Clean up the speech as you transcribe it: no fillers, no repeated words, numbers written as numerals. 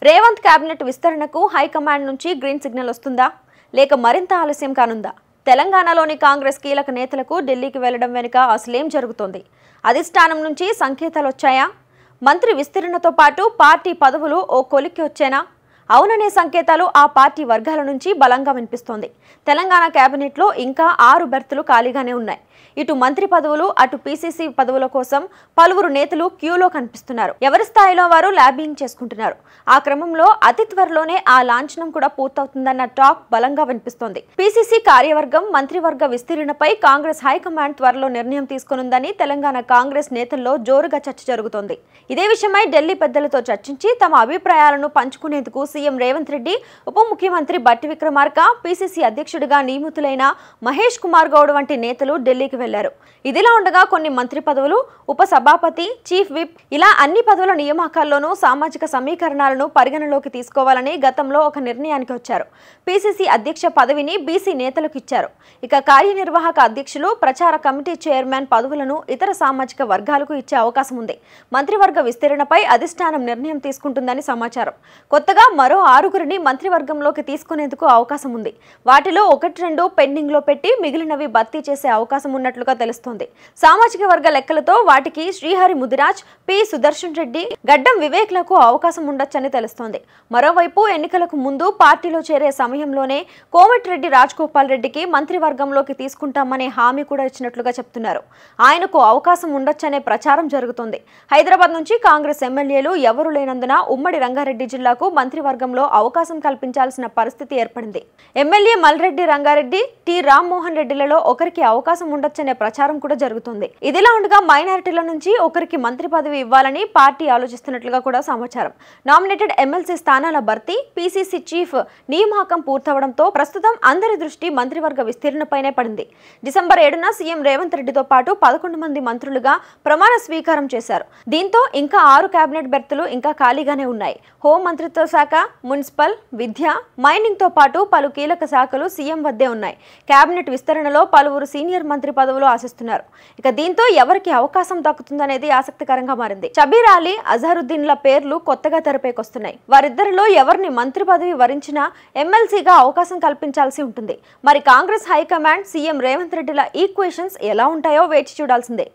Revanth cabinet విస్తరణకు high command నుంచి green signal వస్తుందా లేక మరింత ఆలస్యం కానుందా? తెలంగాణలోని కాంగ్రెస్ కీలక నేతలకు ఢిల్లీకి వెళ్లడం వెనుక అసలేం జరుగుతోంది? అధిష్టానం నుంచి సంకేతాలు వచ్చాయా? మంత్రి విస్తరణతో పాటు పార్టీ పదవులు ఓ కొలిక్కి వచ్చేనా? అవుననే సంకేతాలు ఆ పార్టీ వర్గాల నుంచి బలంగా వినిపిస్తోంది. తెలంగాణ కేబినెట్లో ఇంకా 6 బెర్తులు ఖాళీగానే ఉన్నాయి. ఇటు మంత్రి పదవులు అటు పీసీసీ పదవుల కోసం పలువురు నేతలు క్యూలో కనిపిస్తున్నారు. ఎవరి స్థాయిలో వారు ల్యాబింగ్ చేసుకుంటున్నారు. ఆ క్రమంలో అతి త్వరలోనే ఆ లాంఛనం కూడా పూర్తవుతుందన్న టాక్ బలంగా వినిపిస్తోంది. పీసీసీ కార్యవర్గం మంత్రివర్గ విస్తీర్ణపై కాంగ్రెస్ హైకమాండ్ త్వరలో నిర్ణయం తీసుకునుందని తెలంగాణ కాంగ్రెస్ నేతల్లో జోరుగా చర్చ జరుగుతోంది. ఇదే విషయమై ఢిల్లీ పెద్దలతో చర్చించి తమ అభిప్రాయాలను పంచుకునేందుకు సీఎం రేవంత్ రెడ్డి, ఉప ముఖ్యమంత్రి బట్టి విక్రమార్క, పీసీసీ అధ్యక్షుడిగా నియమితులైన మహేష్ కుమార్ గౌడ్ వంటి నేతలు ఢిల్లీకి వెళ్లారు. ఇదిలా ఉండగా కొన్ని మంత్రి పదవులు, ఉప సభాపతి, చీఫ్ విప్ ఇలా అన్ని పదవుల నియామకాల్లోనూ సామాజిక సమీకరణాలను పరిగణలోకి తీసుకోవాలని గతంలో ఒక నిర్ణయానికి వచ్చారు. పీసీసీ అధ్యక్ష పదవిని బీసీ నేతలకు ఇచ్చారు. ఇక కార్యనిర్వాహక అధ్యక్షులు, ప్రచార కమిటీ చైర్మన్ పదవులను ఇతర సామాజిక వర్గాలకు ఇచ్చే అవకాశం ఉంది. మంత్రివర్గ విస్తరణపై అధిష్టానం నిర్ణయం తీసుకుంటుందని సమాచారం. కొత్తగా మరో 6గురిని మంత్రివర్గంలోకి తీసుకునేందుకు అవకాశం ఉంది. వాటిలో 1-2 పెండింగ్ లో పెట్టి మిగిలినవి భర్తీ చేసే అవకాశం ఉన్నట్లుగా తెలుస్తోంది. సామాజిక వర్గ లెక్కలతో వాటికి శ్రీహరి ముదిరాజ్, పి సుదర్శన్ రెడ్డి, గడ్డం వివేక్లకు అవకాశం ఉండొచ్చని తెలుస్తోంది. మరోవైపు ఎన్నికలకు ముందు పార్టీలో చేరే సమయంలోనే కోమటిరెడ్డి రాజగోపాల్ రెడ్డికి మంత్రివర్గంలోకి తీసుకుంటామనే హామీ కూడా ఇచ్చినట్లుగా చెప్తున్నారు. ఆయనకు అవకాశం ఉండొచ్చనే ప్రచారం జరుగుతోంది. హైదరాబాద్ నుంచి కాంగ్రెస్ ఎమ్మెల్యేలు ఎవరూ లేనందున ఉమ్మడి రంగారెడ్డి జిల్లాకు మంత్రివర్గంలో అవకాశం కల్పించాల్సిన పరిస్థితి ఏర్పడింది. ఎమ్మెల్యే మల్రెడ్డి రంగారెడ్డి, టి రామ్మోహన్ రెడ్డిలలో ఒకరికి అవకాశం ఉండొచ్చనే ప్రచారం కూడా జరుగుతుంది. ఇదిలా ఉండగా మైనారిటీల నుంచి ఒకరికి మంత్రి పదవి ఇవ్వాలని పార్టీ ఆలోచిస్తున్నట్లుగా కూడా సమాచారం. నామినేటెడ్ ఎమ్మెల్సీ స్థానాల భర్తీ, పీసీసీ చీఫ్ నియామకం పూర్తవడంతో ప్రస్తుతం అందరి దృష్టి మంత్రివర్గ విస్తీర్ణపైనే పడింది. డిసెంబర్ 7న సీఎం రేవంత్ రెడ్డితో పాటు 11 మంది మంత్రులుగా ప్రమాణ స్వీకారం చేశారు. దీంతో ఇంకా 6 కేబినెట్ బెర్తులు ఇంకా ఖాళీగానే ఉన్నాయి. హోం మంత్రిత్వ శాఖ, మున్సిపల్, విద్య, మైనింగ్ తో పాటు పలు కీలక శాఖలు సీఎం వద్దే ఉన్నాయి. కేబినెట్ విస్తరణలో పలువురు సీనియర్ మంత్రి పదవులు ఆశిస్తున్నారు. ఇక దీంతో ఎవరికి అవకాశం దక్కుతుందనేది ఆసక్తికరంగా మారింది. షబీర్ అలీ, అజహరుద్దీన్ల పేర్లు కొత్తగా తెరపైకొస్తున్నాయి. వారిద్దరిలో ఎవరిని మంత్రి పదవి వరించినా ఎమ్మెల్సీగా అవకాశం కల్పించాల్సి ఉంటుంది. మరి కాంగ్రెస్ హైకమాండ్, సీఎం రేవంత్ రెడ్డిల ఈక్వేషన్స్ ఎలా ఉంటాయో వేచి చూడాల్సిందే.